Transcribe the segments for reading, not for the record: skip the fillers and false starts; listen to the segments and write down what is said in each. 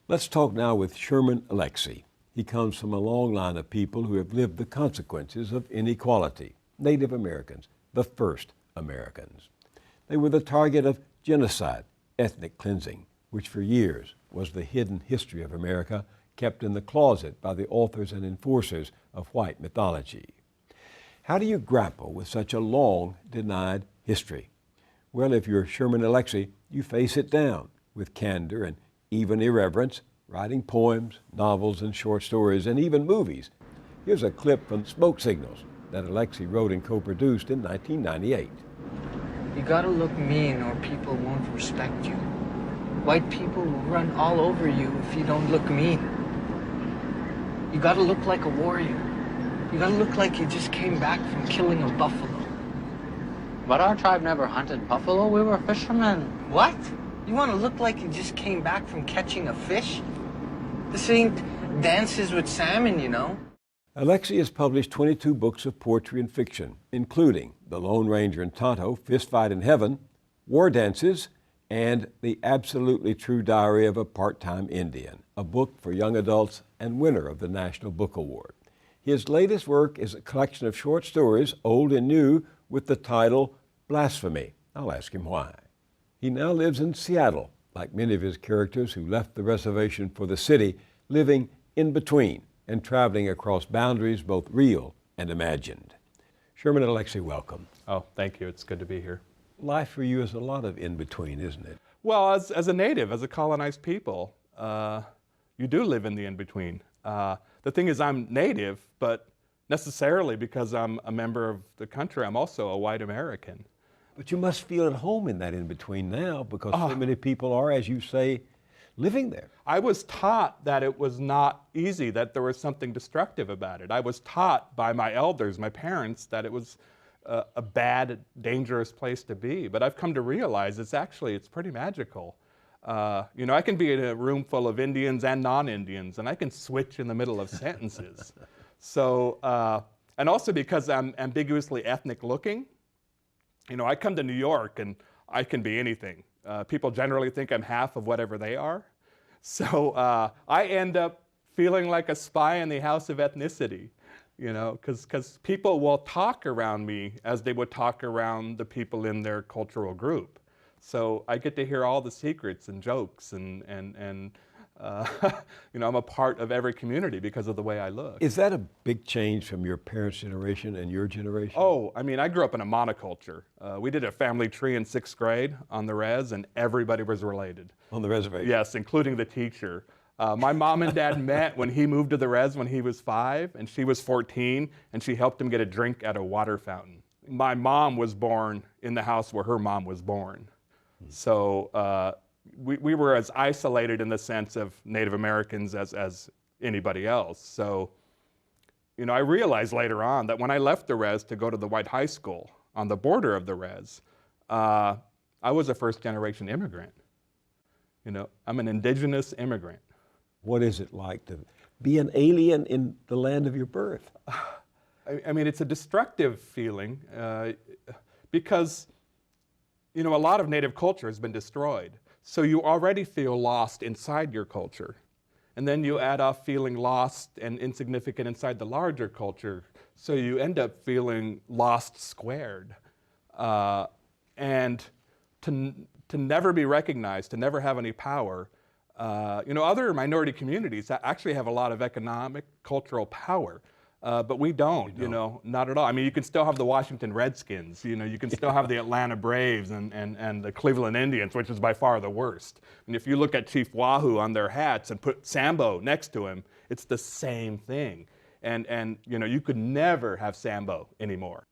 Let's talk now with Sherman Alexie. He comes from a long line of people who have lived the consequences of inequality. Native Americans, the first Americans. They were the target of genocide, ethnic cleansing, which for years was the hidden history of America, kept in the closet by the authors and enforcers of white mythology. How do you grapple with such a long denied history? Well, if you're Sherman Alexie, you face it down with candor and even irreverence, writing poems, novels, and short stories, and even movies. Here's a clip from Smoke Signals that Alexie wrote and co-produced in 1998. You gotta look mean or people won't respect you. White people will run all over you if you don't look mean. You gotta look like a warrior. You gotta look like you just came back from killing a buffalo. But our tribe never hunted buffalo. We were fishermen. What? You want to look like you just came back from catching a fish? This ain't Dances with Salmon, you know. Alexie has published 22 books of poetry and fiction, including The Lone Ranger and Tonto, Fist Fight in Heaven, War Dances, and The Absolutely True Diary of a Part-Time Indian, a book for young adults and winner of the National Book Award. His latest work is a collection of short stories, old and new, with the title Blasphemy. I'll ask him why. He now lives in Seattle, like many of his characters who left the reservation for the city, living in between and traveling across boundaries both real and imagined. Sherman Alexie, welcome. Oh, thank you. It's good to be here. Life for you is a lot of in-between, isn't it? Well, as a native, as a colonized people, you do live in the in-between. The thing is, I'm native, but necessarily because I'm a member of the country, I'm also a white American. But you must feel at home in that in-between now because so many people are, as you say, living there. I was taught that it was not easy, that there was something destructive about it. I was taught by my elders, my parents, that it was a bad, dangerous place to be. But I've come to realize it's pretty magical. You know, I can be in a room full of Indians and non-Indians, and I can switch in the middle of sentences. So, and also because I'm ambiguously ethnic looking, you know, I come to New York and I can be anything. People generally think I'm half of whatever they are. So I end up feeling like a spy in the house of ethnicity, you know, because people will talk around me as they would talk around the people in their cultural group. So I get to hear all the secrets and jokes and you know, I'm a part of every community because of the way I look. Is that a big change from your parents' generation and your generation? Oh, I mean, I grew up in a monoculture. We did a family tree in 6th grade on the res, and everybody was related. On the reservation? Yes, including the teacher. My mom and dad met when he moved to the res when he was 5, and she was 14, and she helped him get a drink at a water fountain. My mom was born in the house where her mom was born. So we were as isolated in the sense of Native Americans as anybody else. So, you know, I realized later on that when I left the res to go to the white high school on the border of the res, I was a first-generation immigrant. You know, I'm an indigenous immigrant. What is it like to be an alien in the land of your birth? I mean, it's a destructive feeling because, you know, a lot of Native culture has been destroyed. So you already feel lost inside your culture. And then you add up feeling lost and insignificant inside the larger culture. So you end up feeling lost squared. And to never be recognized, to never have any power. You know, other minority communities actually have a lot of economic, cultural power. But we don't, you know, not at all. I mean, you can still have the Washington Redskins, you know, you can still have the Atlanta Braves and the Cleveland Indians, which is by far the worst. And if you look at Chief Wahoo on their hats and put Sambo next to him, it's the same thing. And you know, you could never have Sambo anymore.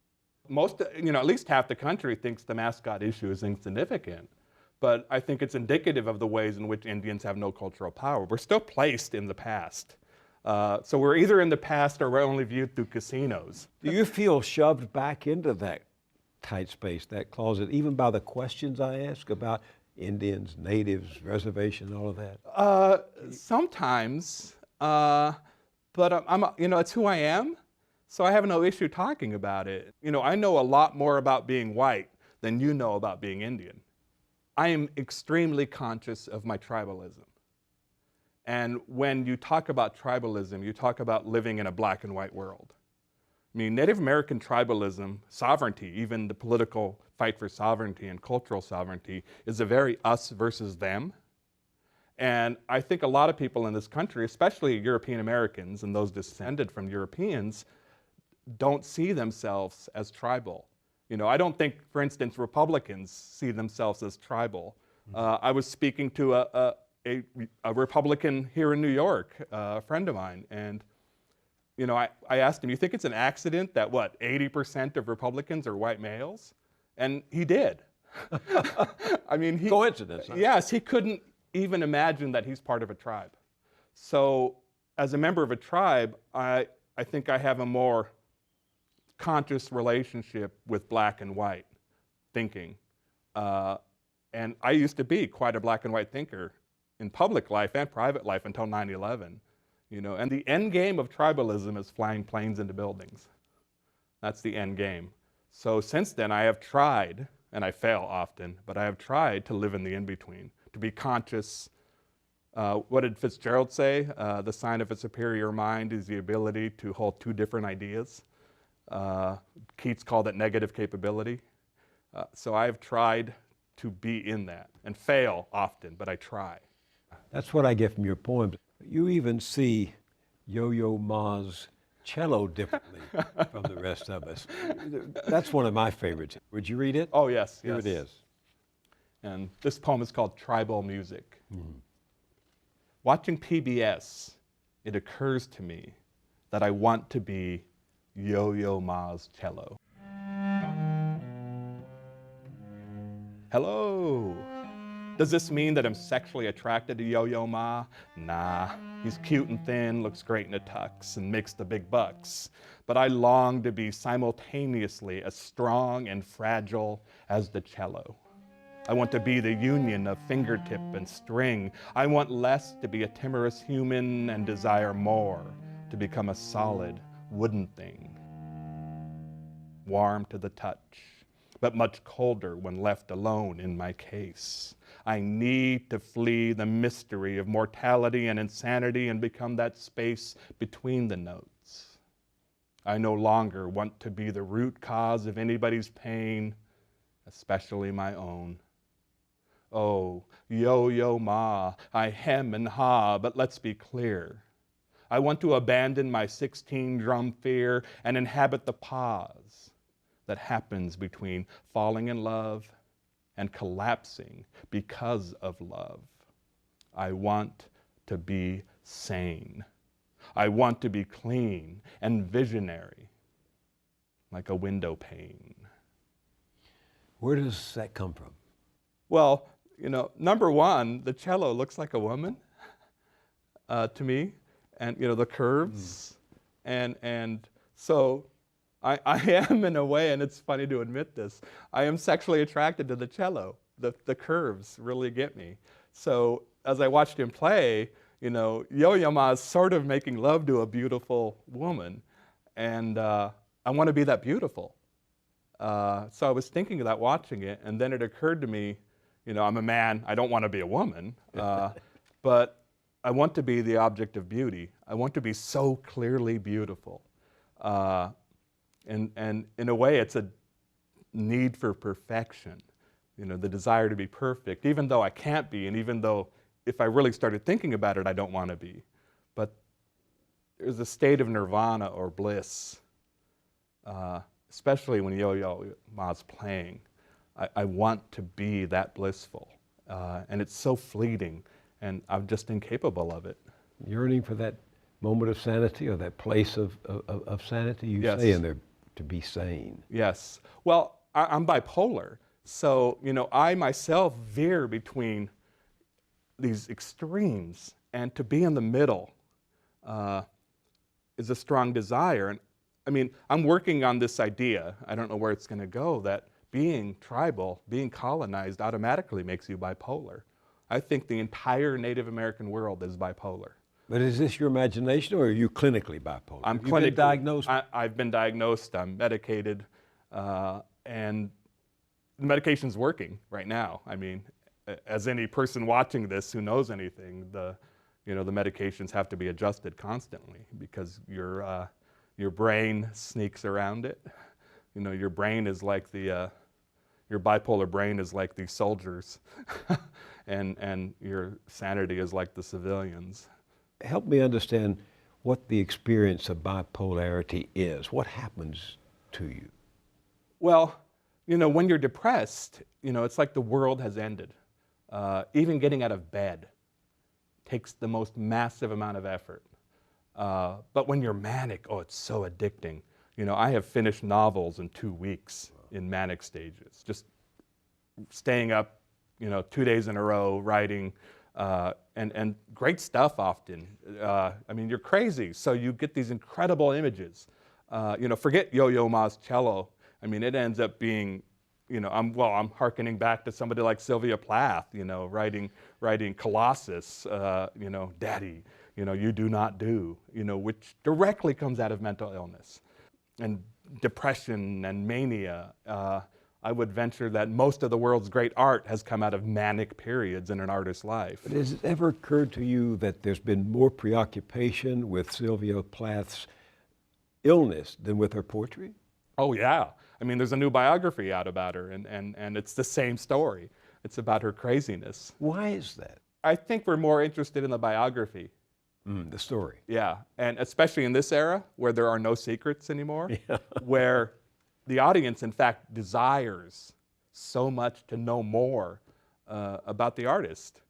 Most, you know, at least half the country thinks the mascot issue is insignificant. But I think it's indicative of the ways in which Indians have no cultural power. We're still placed in the past. So we're either in the past or we're only viewed through casinos. Do you feel shoved back into that tight space, that closet, even by the questions I ask about Indians, natives, reservation, all of that? Sometimes, but you know, it's who I am, so I have no issue talking about it. You know, I know a lot more about being white than you know about being Indian. I am extremely conscious of my tribalism. And when you talk about tribalism, you talk about living in a black and white world. I mean, Native American tribalism, sovereignty, even the political fight for sovereignty and cultural sovereignty, is a very us versus them. And I think a lot of people in this country, especially European Americans and those descended from Europeans, don't see themselves as tribal. You know, I don't think, for instance, Republicans see themselves as tribal. I was speaking to a Republican here in New York, a friend of mine, and you know, I asked him, you think it's an accident that, 80% of Republicans are white males? And he did. I mean, Coincidence, huh? Yes, he couldn't even imagine that he's part of a tribe. So as a member of a tribe, I think I have a more conscious relationship with black and white thinking. And I used to be quite a black and white thinker in public life and private life until 9/11. You know, and the end game of tribalism is flying planes into buildings. That's the end game. So since then, I have tried, and I fail often, but I have tried to live in the in-between, to be conscious. What did Fitzgerald say? The sign of a superior mind is the ability to hold two different ideas. Keats called it negative capability. So I have tried to be in that, and fail often, but I try. That's what I get from your poems. You even see Yo-Yo Ma's cello differently from the rest of us. That's one of my favorites. Would you read it? Oh, yes. Here yes. it is. And this poem is called Tribal Music. Watching PBS, it occurs to me that I want to be Yo-Yo Ma's cello. Hello. Does this mean that I'm sexually attracted to Yo-Yo Ma? Nah, he's cute and thin, looks great in a tux, and makes the big bucks. But I long to be simultaneously as strong and fragile as the cello. I want to be the union of fingertip and string. I want less to be a timorous human and desire more to become a solid wooden thing. Warm to the touch, but much colder when left alone in my case. I need to flee the mystery of mortality and insanity and become that space between the notes. I no longer want to be the root cause of anybody's pain, especially my own. Oh, Yo-Yo Ma, I hem and ha, but let's be clear. I want to abandon my 16-drum fear and inhabit the pause that happens between falling in love and collapsing because of love. I want to be sane. I want to be clean and visionary, like a window pane. Where does that come from? Well, you know, number one, the cello looks like a woman to me, and you know, the curves, and so I am, in a way, and it's funny to admit this, I am sexually attracted to the cello. The curves really get me. So as I watched him play, you know, Yo-Yo Ma is sort of making love to a beautiful woman, and I want to be that beautiful. So I was thinking of that watching it, and then it occurred to me, you know, I'm a man, I don't want to be a woman, but I want to be the object of beauty. I want to be so clearly beautiful. And in a way, it's a need for perfection, you know, the desire to be perfect, even though I can't be, and even though if I really started thinking about it, I don't want to be. But there's a state of nirvana or bliss, especially when Yo-Yo Ma's playing. I want to be that blissful, and it's so fleeting, and I'm just incapable of it. Yearning for that moment of sanity or that place of sanity, you Yes. say in there, to be sane. Yes. Well, I'm bipolar, so you know, I myself veer between these extremes, and to be in the middle is a strong desire. And I mean, I'm working on this idea, I don't know where it's going to go, that being tribal, being colonized automatically makes you bipolar. I think the entire Native American world is bipolar. But is this your imagination, or are you clinically bipolar? I'm Have you been diagnosed? I've been diagnosed. I'm medicated, and the medication's working right now. I mean, as any person watching this who knows anything, You know, the medications have to be adjusted constantly because your brain sneaks around it. You know, your brain is like your bipolar brain is like the soldiers, and your sanity is like the civilians. Help me understand what the experience of bipolarity is. What happens to you? Well, you know, when you're depressed, you know, it's like the world has ended. Even getting out of bed takes the most massive amount of effort. But when you're manic, oh, it's so addicting. You know, I have finished novels in 2 weeks in manic stages, just staying up, you know, 2 days in a row writing, and great stuff often. I mean, you're crazy, so you get these incredible images. You know, forget Yo-Yo Ma's cello. I mean, it ends up being, you know, I'm hearkening back to somebody like Sylvia Plath, you know, writing Colossus, you know, Daddy, you know, you do not do, you know, which directly comes out of mental illness and depression and mania. I would venture that most of the world's great art has come out of manic periods in an artist's life. But has it ever occurred to you that there's been more preoccupation with Sylvia Plath's illness than with her poetry? Oh yeah. I mean, there's a new biography out about her, and it's the same story. It's about her craziness. Why is that? I think we're more interested in the biography. The story. Yeah, and especially in this era where there are no secrets anymore, Yeah. where the audience, in fact, desires so much to know more about the artist.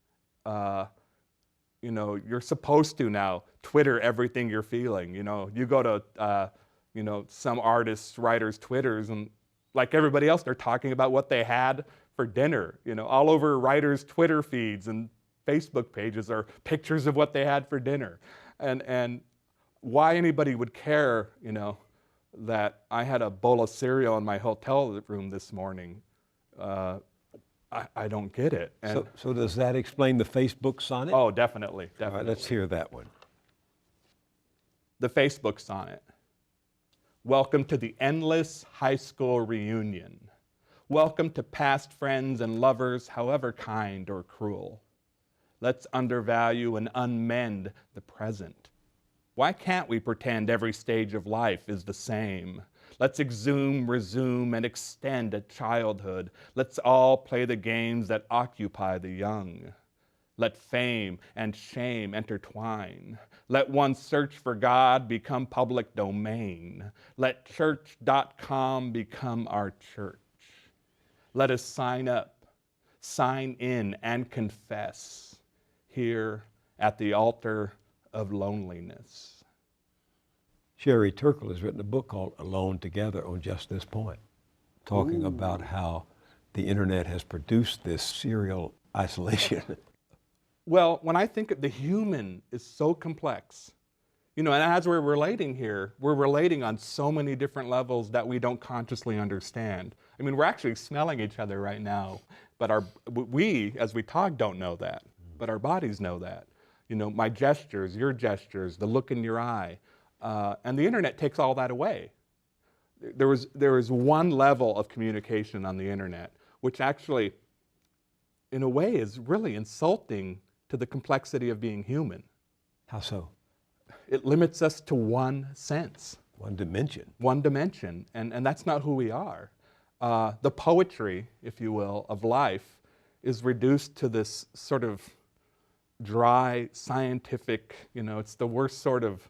You know, you're supposed to now Twitter everything you're feeling. You know, you go to, you know, some artists, writers' Twitters, and like everybody else, they're talking about what they had for dinner. You know, all over writers' Twitter feeds and Facebook pages are pictures of what they had for dinner. And why anybody would care, you know, that I had a bowl of cereal in my hotel room this morning, I don't get it. And So does that explain the Facebook sonnet? oh, definitely, All definitely. right, let's hear that one. The Facebook sonnet. Welcome to the endless high school reunion. Welcome to past friends and lovers, however kind or cruel. Let's undervalue and unmend the present. Why can't we pretend every stage of life is the same? Let's exhume, resume, and extend a childhood. Let's all play the games that occupy the young. Let fame and shame intertwine. Let one's search for God become public domain. Let church.com become our church. Let us sign up, sign in, and confess here at the altar of loneliness. Sherry Turkle has written a book called Alone Together on just this point, talking about how the internet has produced this serial isolation. Well, when I think of the human is so complex, you know, and as we're relating here, we're relating on so many different levels that we don't consciously understand. I mean, we're actually smelling each other right now, but we, as we talk, don't know that, but our bodies know that. You know, my gestures, your gestures, the look in your eye, and the internet takes all that away. There is one level of communication on the internet, which actually, in a way, is really insulting to the complexity of being human. How so? It limits us to one sense. One dimension. One dimension, and that's not who we are. The poetry, if you will, of life is reduced to this sort of dry, scientific, you know, it's the worst sort of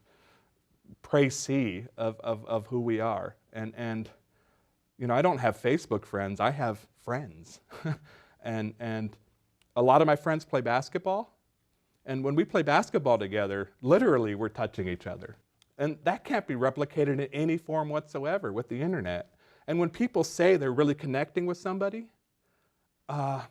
précis of who we are. And you know, I don't have Facebook friends, I have friends. and a lot of my friends play basketball, and when we play basketball together, literally we're touching each other. And that can't be replicated in any form whatsoever with the internet. And when people say they're really connecting with somebody, I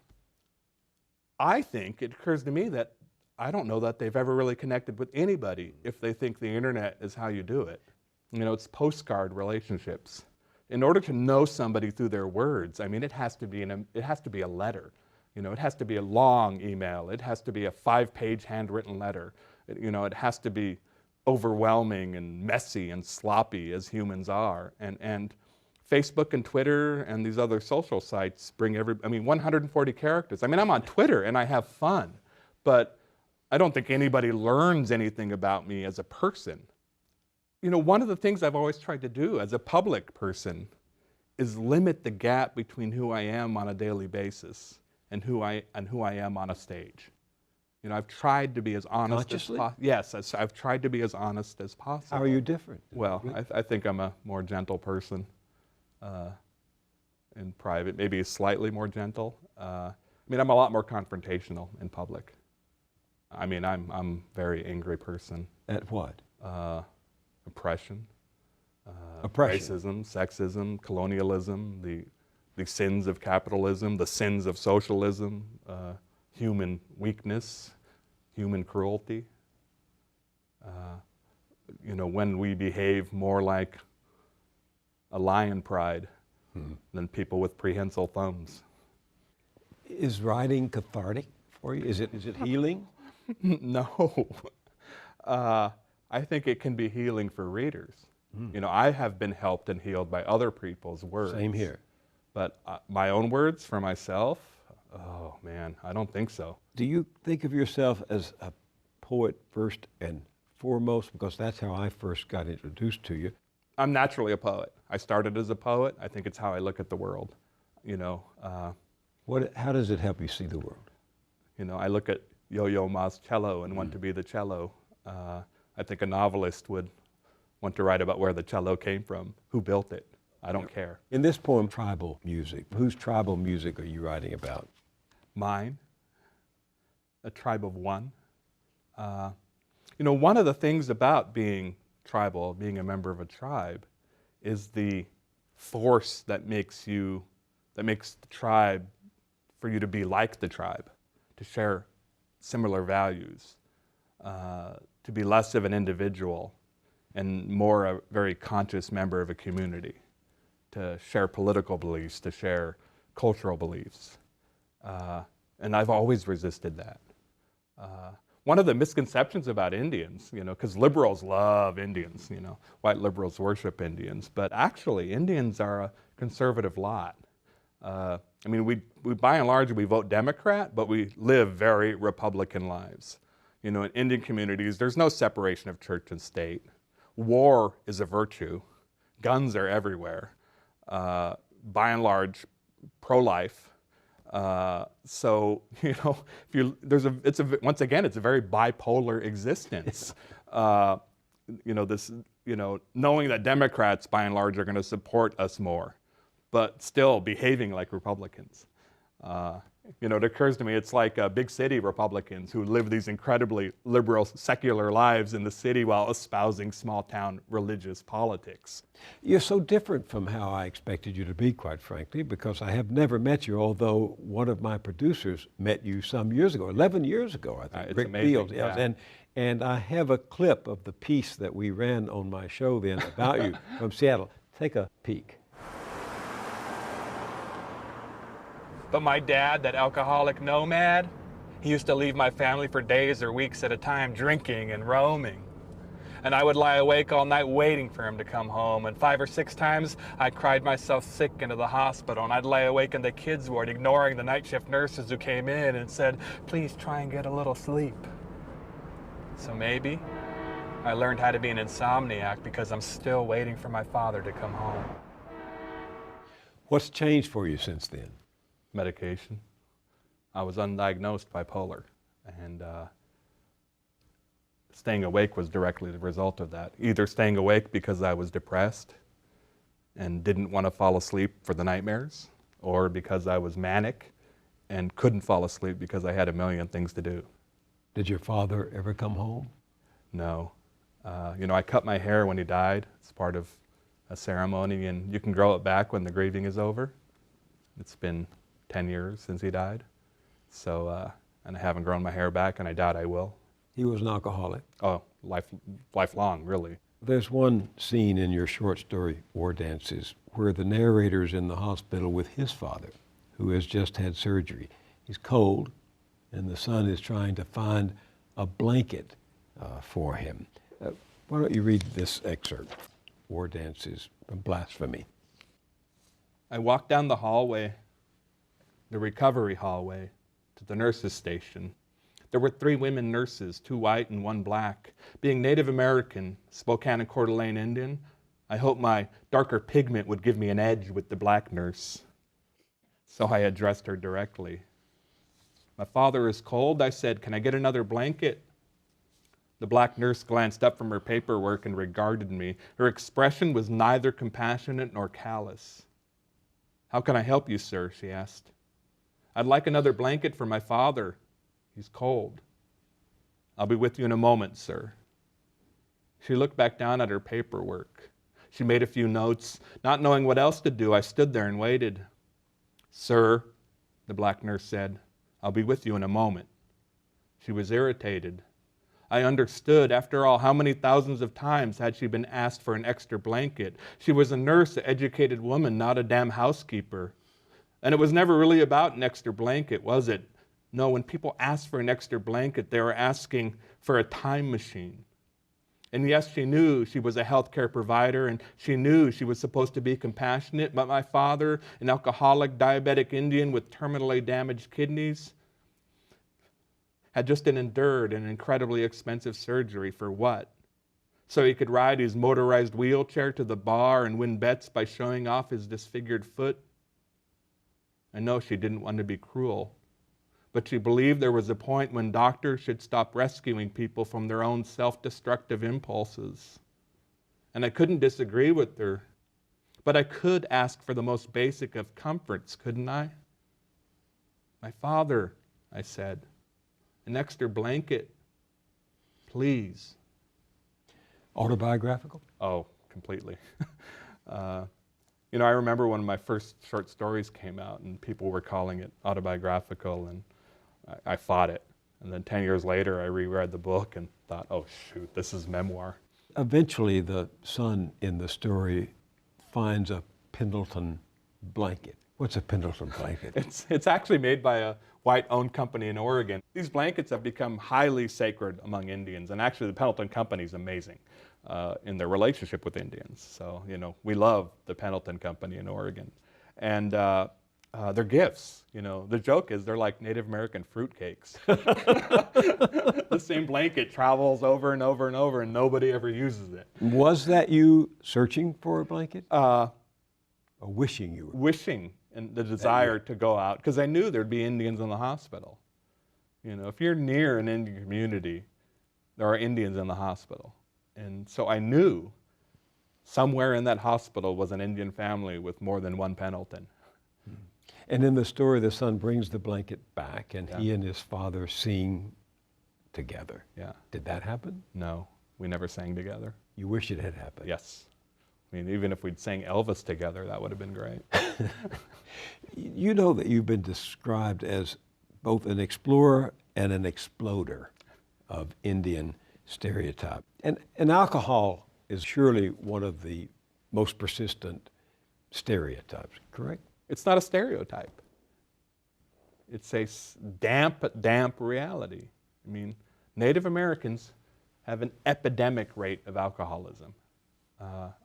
think it occurs to me that I don't know that they've ever really connected with anybody if they think the internet is how you do it. You know, it's postcard relationships. In order to know somebody through their words, I mean, it has to be a letter. You know, it has to be a long email. It has to be a 5-page handwritten letter. You know, it has to be overwhelming and messy and sloppy as humans are. And Facebook and Twitter and these other social sites bring 140 characters. I mean, I'm on Twitter and I have fun, but I don't think anybody learns anything about me as a person. You know, one of the things I've always tried to do as a public person is limit the gap between who I am on a daily basis and who I am on a stage. You know, I've tried to be as honest as possible. Yes, I've tried to be as honest as possible. How are you different? Well, I think I'm a more gentle person in private, maybe slightly more gentle. I mean, I'm a lot more confrontational in public. I mean, I'm a very angry person. At what? Oppression, Oppression. racism, sexism, colonialism, the sins of capitalism, the sins of socialism, human weakness, human cruelty. You know, when we behave more like a lion pride than people with prehensile thumbs. Is writing cathartic for you? Is it healing? No. I think it can be healing for readers. You know, I have been helped and healed by other people's words. Same here. But my own words for myself, oh man, I don't think so. Do you think of yourself as a poet first and foremost? Because that's how I first got introduced to you. I'm naturally a poet. I started as a poet. I think it's how I look at the world. You know, How does it help you see the world? you know, I look at Yo-Yo Ma's cello and want to be the cello. I think a novelist would want to write about where the cello came from, who built it. I don't care. In this poem, tribal music, whose tribal music are you writing about? Mine, a tribe of one. You know, one of the things about being tribal, being a member of a tribe, is the force that makes the tribe, for you to be like the tribe, to share similar values, to be less of an individual and more a very conscious member of a community, to share political beliefs, to share cultural beliefs. And I've always resisted that. One of the misconceptions about Indians, you know, because liberals love Indians, you know, white liberals worship Indians, but actually Indians are a conservative lot. I mean, we by and large, we vote Democrat, but we live very Republican lives. You know, in Indian communities, there's no separation of church and state. War is a virtue. Guns are everywhere. By and large, pro-life. So, you know, once again, it's a very bipolar existence. You know, knowing that Democrats, by and large, are going to support us more, but still behaving like Republicans. You know, it occurs to me it's like big city Republicans who live these incredibly liberal, secular lives in the city while espousing small-town religious politics. You're so different from how I expected you to be, quite frankly, because I have never met you, although one of my producers met you some years ago, 11 years ago, I think. It's Rick amazing. Fields, yes. And I have a clip of the piece that we ran on my show then about you from Seattle. Take a peek. But my dad, that alcoholic nomad, he used to leave my family for days or weeks at a time drinking and roaming. And I would lie awake all night waiting for him to come home. And 5 or 6 times I cried myself sick into the hospital. And I'd lie awake in the kids' ward, ignoring the night shift nurses who came in and said, please try and get a little sleep. So maybe I learned how to be an insomniac because I'm still waiting for my father to come home. What's changed for you since then? Medication. I was undiagnosed bipolar, and staying awake was directly the result of that. Either staying awake because I was depressed and didn't want to fall asleep for the nightmares, or because I was manic and couldn't fall asleep because I had a million things to do. Did your father ever come home? No. You know, I cut my hair when he died. It's part of a ceremony, and you can grow it back when the grieving is over. It's been 10 years since he died. So, and I haven't grown my hair back, and I doubt I will. He was an alcoholic. Oh, lifelong, really. There's one scene in your short story, War Dances, where the narrator's in the hospital with his father, who has just had surgery. He's cold, and the son is trying to find a blanket for him. Why don't you read this excerpt, War Dances from Blasphemy. I walked down the hallway, the recovery hallway, to the nurse's station. There were 3 women nurses, 2 white and 1 black. Being Native American, Spokane and Coeur d'Alene Indian, I hoped my darker pigment would give me an edge with the black nurse. So I addressed her directly. "My father is cold," I said. "Can I get another blanket?" The black nurse glanced up from her paperwork and regarded me. Her expression was neither compassionate nor callous. "How can I help you, sir?" she asked. "I'd like another blanket for my father. He's cold." "I'll be with you in a moment, sir." She looked back down at her paperwork. She made a few notes. Not knowing what else to do, I stood there and waited. "Sir," the black nurse said, "I'll be with you in a moment." She was irritated. I understood. After all, how many thousands of times had she been asked for an extra blanket? She was a nurse, an educated woman, not a damn housekeeper. And it was never really about an extra blanket, was it? No, when people asked for an extra blanket, they were asking for a time machine. And yes, she knew she was a healthcare provider, and she knew she was supposed to be compassionate, but my father, an alcoholic, diabetic Indian with terminally damaged kidneys, had just endured an incredibly expensive surgery for what? So he could ride his motorized wheelchair to the bar and win bets by showing off his disfigured foot? I know she didn't want to be cruel, but she believed there was a point when doctors should stop rescuing people from their own self-destructive impulses. And I couldn't disagree with her, but I could ask for the most basic of comforts, couldn't I? "My father," I said, "an extra blanket, please." Autobiographical? Oh, completely. I remember when my first short stories came out and people were calling it autobiographical, and I fought it. And then 10 years later, I reread the book and thought, oh, shoot, this is memoir. Eventually, the son in the story finds a Pendleton blanket. What's a Pendleton blanket? It's actually made by a white-owned company in Oregon. These blankets have become highly sacred among Indians, and actually the Pendleton Company is amazing in their relationship with Indians. So, we love the Pendleton Company in Oregon. And they're gifts, The joke is they're like Native American fruitcakes. The same blanket travels over and over and over, and nobody ever uses it. Was that you searching for a blanket? Or wishing you were? Wishing and the desire to go out, because I knew there'd be Indians in the hospital. If you're near an Indian community, there are Indians in the hospital. And so I knew somewhere in that hospital was an Indian family with more than one Pendleton. And in the story, the son brings the blanket back, and he and his father sing together. Yeah. Did that happen? No, we never sang together. You wish it had happened? Yes. Even if we'd sang Elvis together, that would have been great. You know that you've been described as both an explorer and an exploder of Indian stereotype. And alcohol is surely one of the most persistent stereotypes, correct? It's not a stereotype. It's a damp reality. Native Americans have an epidemic rate of alcoholism.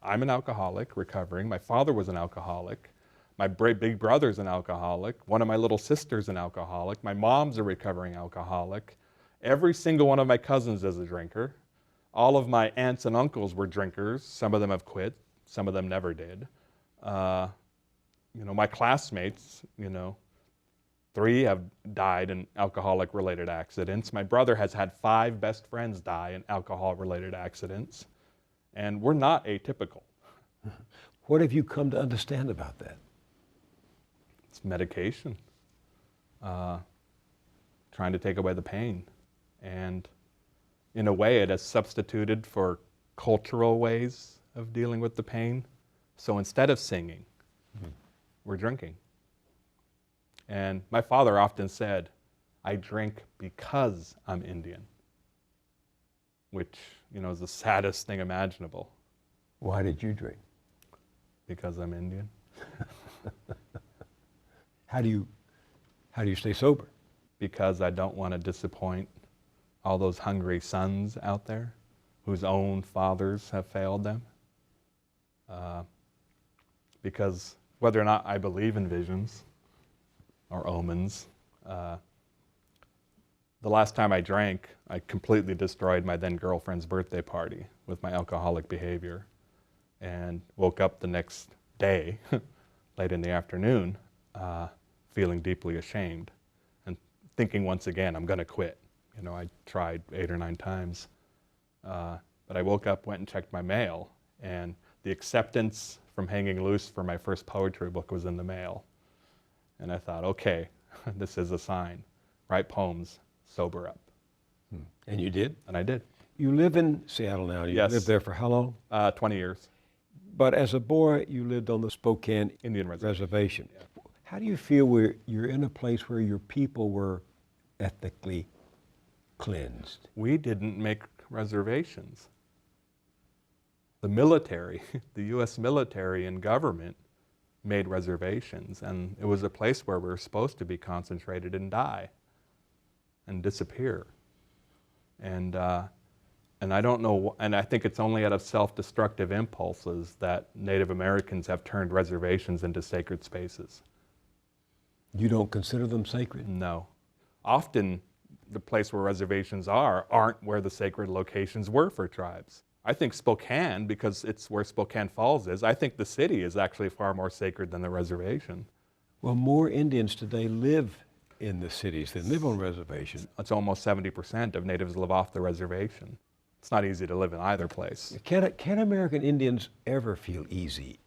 I'm an alcoholic, recovering. My father was an alcoholic. My big brother's an alcoholic. One of my little sisters an alcoholic. My mom's a recovering alcoholic. Every single one of my cousins is a drinker. All of my aunts and uncles were drinkers. Some of them have quit. Some of them never did. My classmates, 3 have died in alcoholic-related accidents. My brother has had 5 best friends die in alcohol-related accidents. And we're not atypical. What have you come to understand about that? It's medication. Trying to take away the pain. And in a way, it has substituted for cultural ways of dealing with the pain. So instead of singing, we're drinking. And my father often said, I drink because I'm Indian, which, is the saddest thing imaginable. Why did you drink? Because I'm Indian. How do you stay sober? Because I don't want to disappoint all those hungry sons out there whose own fathers have failed them. Because whether or not I believe in visions or omens, The last time I drank, I completely destroyed my then girlfriend's birthday party with my alcoholic behavior, and woke up the next day, late in the afternoon, feeling deeply ashamed and thinking once again, I'm going to quit. You know, I tried 8 or 9 times, but I woke up, went and checked my mail, and the acceptance from Hanging Loose for my first poetry book was in the mail. And I thought, okay, this is a sign. Write poems, sober up. And you did? And I did. You live in Seattle now. You Yes. lived there for how long? 20 years. But as a boy, you lived on the Spokane Indian reservation. How do you feel where you're in a place where your people were ethnically cleansed? We didn't make reservations. The military, the U.S. military and government made reservations, and it was a place where we were supposed to be concentrated and die and disappear. And I don't know, and I think it's only out of self-destructive impulses that Native Americans have turned reservations into sacred spaces. You don't consider them sacred? No. Often the place where reservations aren't where the sacred locations were for tribes. I think Spokane, because it's where Spokane Falls is, I think the city is actually far more sacred than the reservation. Well, more Indians today live in the cities than live on reservations. It's almost 70% of natives live off the reservation. It's not easy to live in either place. Can American Indians ever feel easy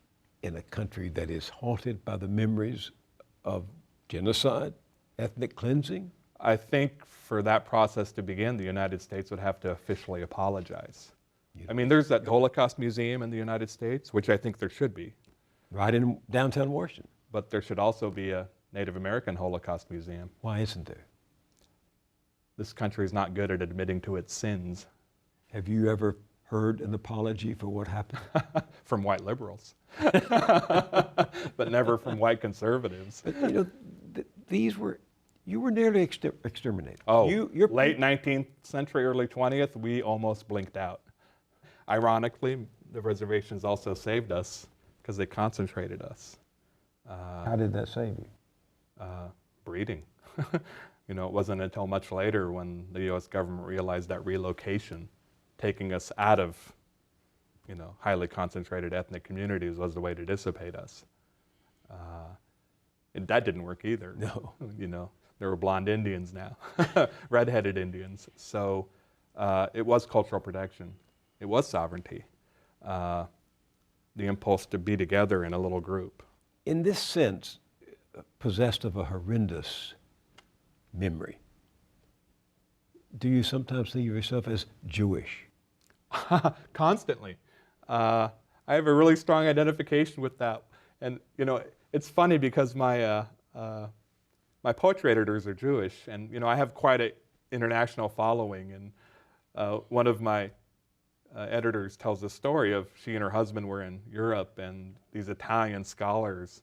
in a country that is haunted by the memories of genocide, ethnic cleansing? I think for that process to begin, the United States would have to officially apologize. I mean, there's that Holocaust Museum in the United States, which I think there should be. Right in downtown Washington. But there should also be a Native American Holocaust Museum. Why isn't there? This country is not good at admitting to its sins. Have you ever heard an apology for what happened? From white liberals, but never from white conservatives. But, you know, you were nearly exterminated. Oh, You're late 19th century, early 20th, we almost blinked out. Ironically, the reservations also saved us because they concentrated us. How did that save you? Breeding. You know, it wasn't until much later when the U.S. government realized that relocation, taking us out of, you know, highly concentrated ethnic communities was the way to dissipate us. That didn't work either. No. You know, there were blonde Indians now, red-headed Indians. So it was cultural protection. It was sovereignty. The impulse to be together in a little group. In this sense, possessed of a horrendous memory, do you sometimes think of yourself as Jewish? Constantly. I have a really strong identification with that. And, you know, it's funny because my poetry editors are Jewish, and, you know, I have quite an international following. And one of my editors tells a story of she and her husband were in Europe, and these Italian scholars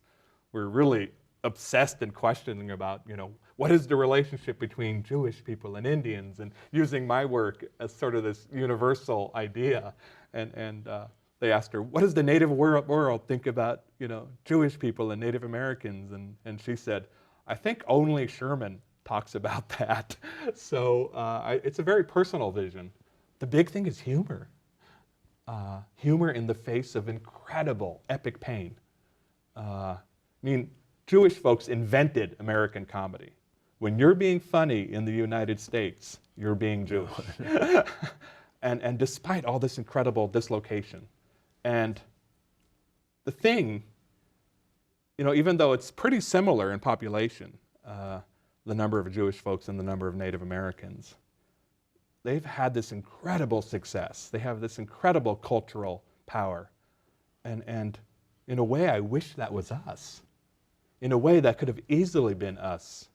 were really obsessed and questioning about, you know, what is the relationship between Jewish people and Indians, and using my work as sort of this universal idea. And they asked her, what does the native world think about, you know, Jewish people and Native Americans? And she said, I think only Sherman talks about that. So it's a very personal vision. The big thing is humor. Humor in the face of incredible, epic pain. I mean, Jewish folks invented American comedy. When you're being funny in the United States, you're being Jewish. And despite all this incredible dislocation. And the thing, you know, even though it's pretty similar in population, the number of Jewish folks and the number of Native Americans, they've had this incredible success. They have this incredible cultural power. And in a way, I wish that was us. In a way, that could have easily been us.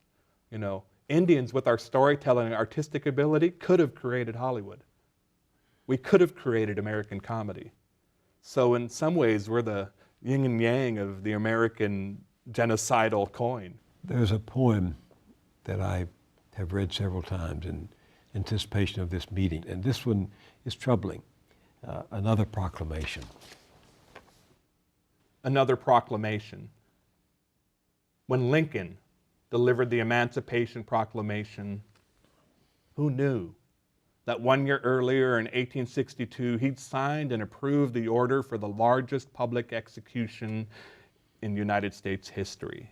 You know, Indians with our storytelling and artistic ability could have created Hollywood. We could have created American comedy. So in some ways, we're the yin and yang of the American genocidal coin. There's a poem that I have read several times in anticipation of this meeting, and this one is troubling. Another proclamation. Another proclamation. When Lincoln delivered the Emancipation Proclamation, Who knew that 1 year earlier in 1862, he'd signed and approved the order for the largest public execution in United States history?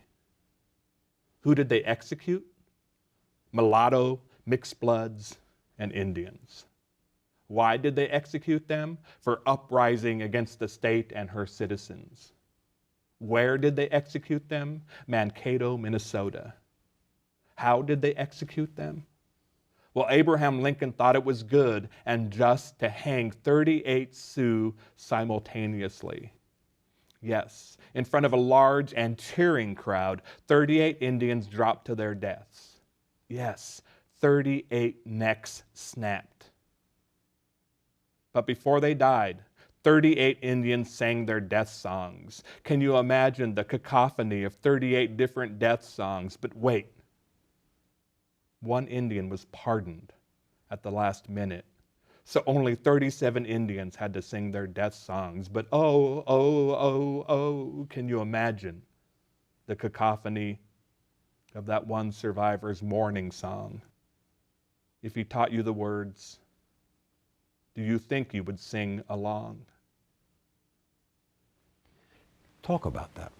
Who did they execute? Mulatto, mixed bloods, and Indians. Why did they execute them? For uprising against the state and her citizens. Where did they execute them? Mankato, Minnesota. How did they execute them? Well, Abraham Lincoln thought it was good and just to hang 38 Sioux simultaneously. Yes, in front of a large and cheering crowd, 38 Indians dropped to their deaths. Yes, 38 necks snapped. But before they died, 38 Indians sang their death songs. Can you imagine the cacophony of 38 different death songs? But wait. One Indian was pardoned at the last minute. So only 37 Indians had to sing their death songs. But oh, oh, oh, oh, can you imagine the cacophony of that one survivor's mourning song? If he taught you the words, do you think you would sing along? Talk about that.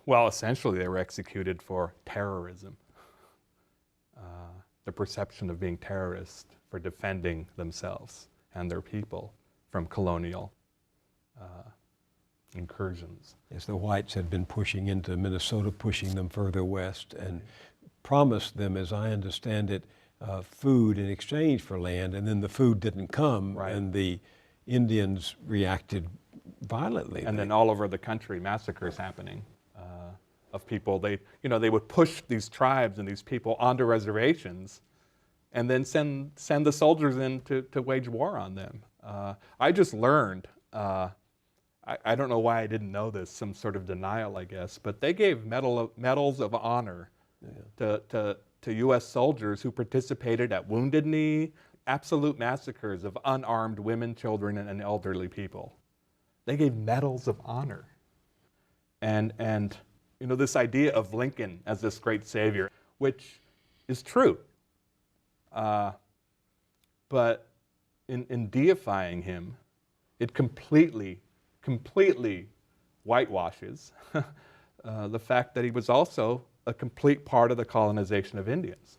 Well, essentially they were executed for terrorism. The perception of being terrorists, for defending themselves and their people from colonial incursions. As the whites had been pushing into Minnesota, pushing them further west, and promised them, as I understand it, food in exchange for land, and then the food didn't come, Right. and the Indians reacted violently. And then all over the country, massacres happening of people. They would push these tribes and these people onto reservations, and then send the soldiers in to wage war on them. I just learned. I don't know why I didn't know this. Some sort of denial, I guess. But they gave medals of honor to U.S. soldiers who participated at Wounded Knee, absolute massacres of unarmed women, children, and elderly people. They gave medals of honor. And this idea of Lincoln as this great savior, which is true, but in deifying him, it completely whitewashes the fact that he was also a complete part of the colonization of Indians,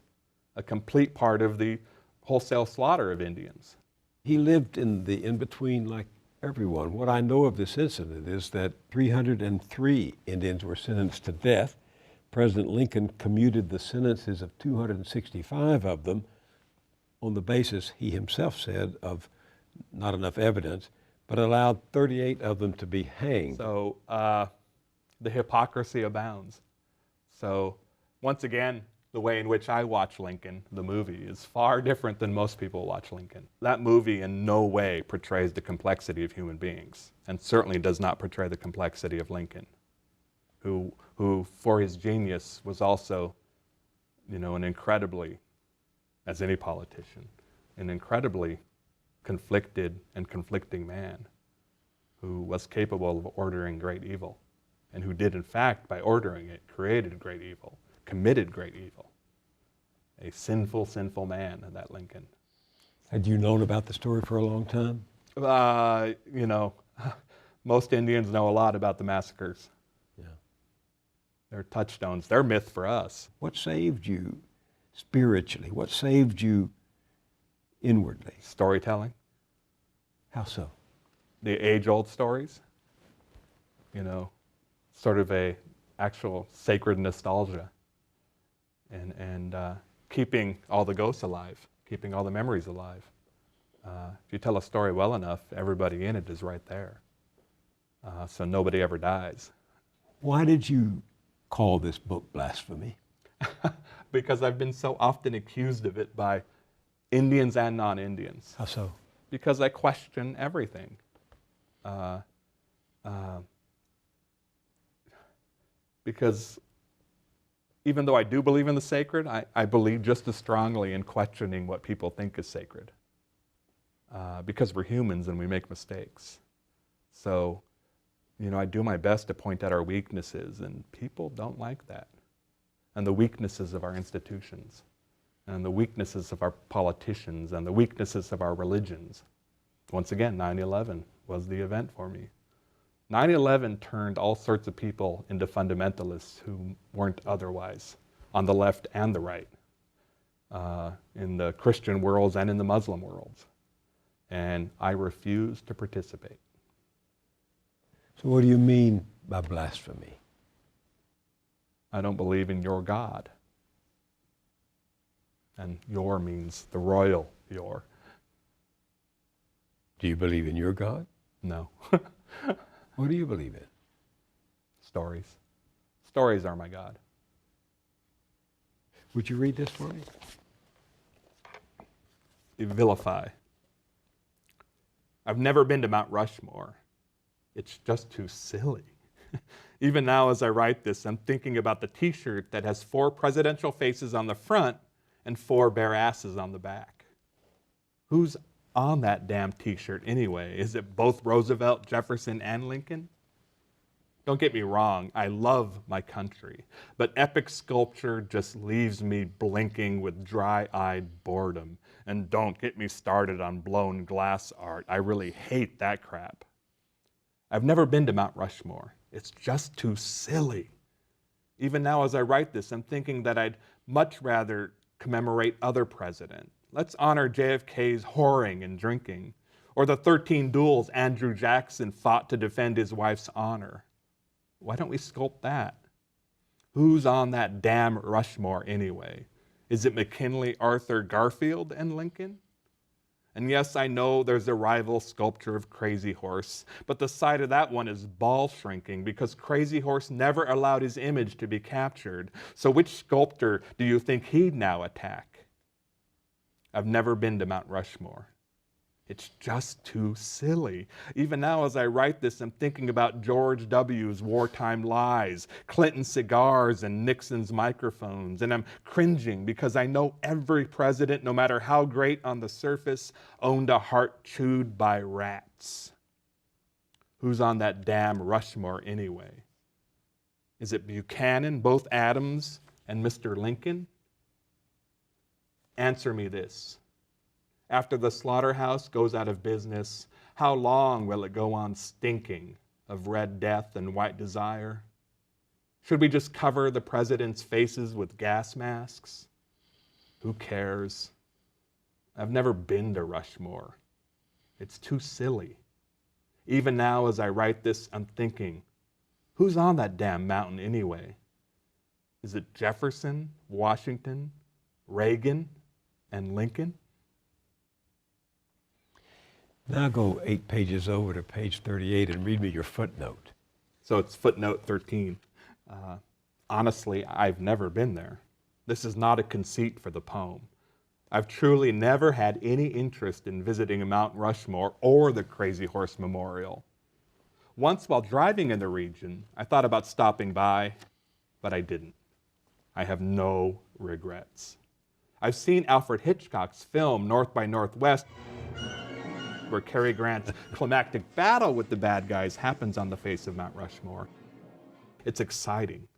a complete part of the wholesale slaughter of Indians. He lived in the in-between like everyone. What I know of this incident is that 303 Indians were sentenced to death. President Lincoln commuted the sentences of 265 of them on the basis, he himself said, of not enough evidence, but allowed 38 of them to be hanged. So the hypocrisy abounds. So once again, the way in which I watch Lincoln, the movie, is far different than most people watch Lincoln. That movie in no way portrays the complexity of human beings, and certainly does not portray the complexity of Lincoln, who for his genius was also, an incredibly, as any politician, an incredibly conflicted and conflicting man who was capable of ordering great evil, and who did, in fact, by ordering it, created great evil, committed great evil. A sinful, sinful man, that Lincoln. Had you known about the story for a long time? Most Indians know a lot about the massacres. Yeah. They're touchstones. They're myth for us. What saved you spiritually? What saved you inwardly? Storytelling. How so? The age-old stories. Sort of a actual sacred nostalgia. And keeping all the ghosts alive, keeping all the memories alive. If you tell a story well enough, everybody in it is right there. So nobody ever dies. Why did you call this book blasphemy? Because I've been so often accused of it by Indians and non-Indians. How so? Because I question everything. Because even though I do believe in the sacred, I believe just as strongly in questioning what people think is sacred. Because we're humans and we make mistakes. So, I do my best to point out our weaknesses, and people don't like that. And the weaknesses of our institutions. and the weaknesses of our politicians and the weaknesses of our religions. Once again, 9/11 was the event for me. 9/11 turned all sorts of people into fundamentalists who weren't otherwise, on the left and the right, in the Christian worlds and in the Muslim worlds. And I refuse to participate. So what do you mean by blasphemy? I don't believe in your God. And your means the royal your. Do you believe in your God? No. What do you believe in? Stories. Stories are my God. Would you read this for me? Vilify. I've never been to Mount Rushmore. It's just too silly. Even now as I write this, I'm thinking about the t-shirt that has 4 presidential faces on the front and 4 bare asses on the back. Who's on that damn t-shirt anyway? Is it both Roosevelt, Jefferson, and Lincoln? Don't get me wrong, I love my country, but epic sculpture just leaves me blinking with dry-eyed boredom. And don't get me started on blown glass art. I really hate that crap. I've never been to Mount Rushmore. It's just too silly. Even now as I write this, I'm thinking that I'd much rather commemorate other presidents. Let's honor JFK's whoring and drinking, or the 13 duels Andrew Jackson fought to defend his wife's honor. Why don't we sculpt that? Who's on that damn Rushmore anyway? Is it McKinley, Arthur, Garfield, and Lincoln? And yes, I know there's a rival sculpture of Crazy Horse, but the sight of that one is ball shrinking because Crazy Horse never allowed his image to be captured. So which sculptor do you think he'd now attack? I've never been to Mount Rushmore. It's just too silly. Even now as I write this, I'm thinking about George W.'s wartime lies, Clinton's cigars, and Nixon's microphones. And I'm cringing because I know every president, no matter how great on the surface, owned a heart chewed by rats. Who's on that damn Rushmore anyway? Is it Buchanan, both Adams, and Mr. Lincoln? Answer me this. After the slaughterhouse goes out of business, how long will it go on stinking of red death and white desire? Should we just cover the president's faces with gas masks? Who cares? I've never been to Rushmore. It's too silly. Even now as I write this, I'm thinking, who's on that damn mountain anyway? Is it Jefferson, Washington, Reagan, and Lincoln? Now go 8 pages over to page 38 and read me your footnote. So it's footnote 13. Honestly, I've never been there. This is not a conceit for the poem. I've truly never had any interest in visiting Mount Rushmore or the Crazy Horse Memorial. Once while driving in the region, I thought about stopping by, but I didn't. I have no regrets. I've seen Alfred Hitchcock's film North by Northwest, where Cary Grant's climactic battle with the bad guys happens on the face of Mount Rushmore. It's exciting,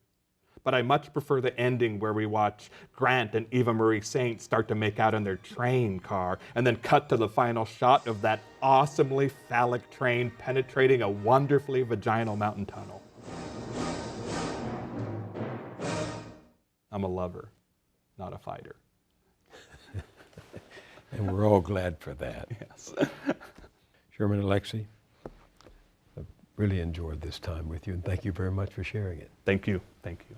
but I much prefer the ending where we watch Grant and Eva Marie Saint start to make out in their train car and then cut to the final shot of that awesomely phallic train penetrating a wonderfully vaginal mountain tunnel. I'm a lover, not a fighter. And we're all glad for that. Yes. Sherman Alexie, I've really enjoyed this time with you, and thank you very much for sharing it. Thank you. Thank you.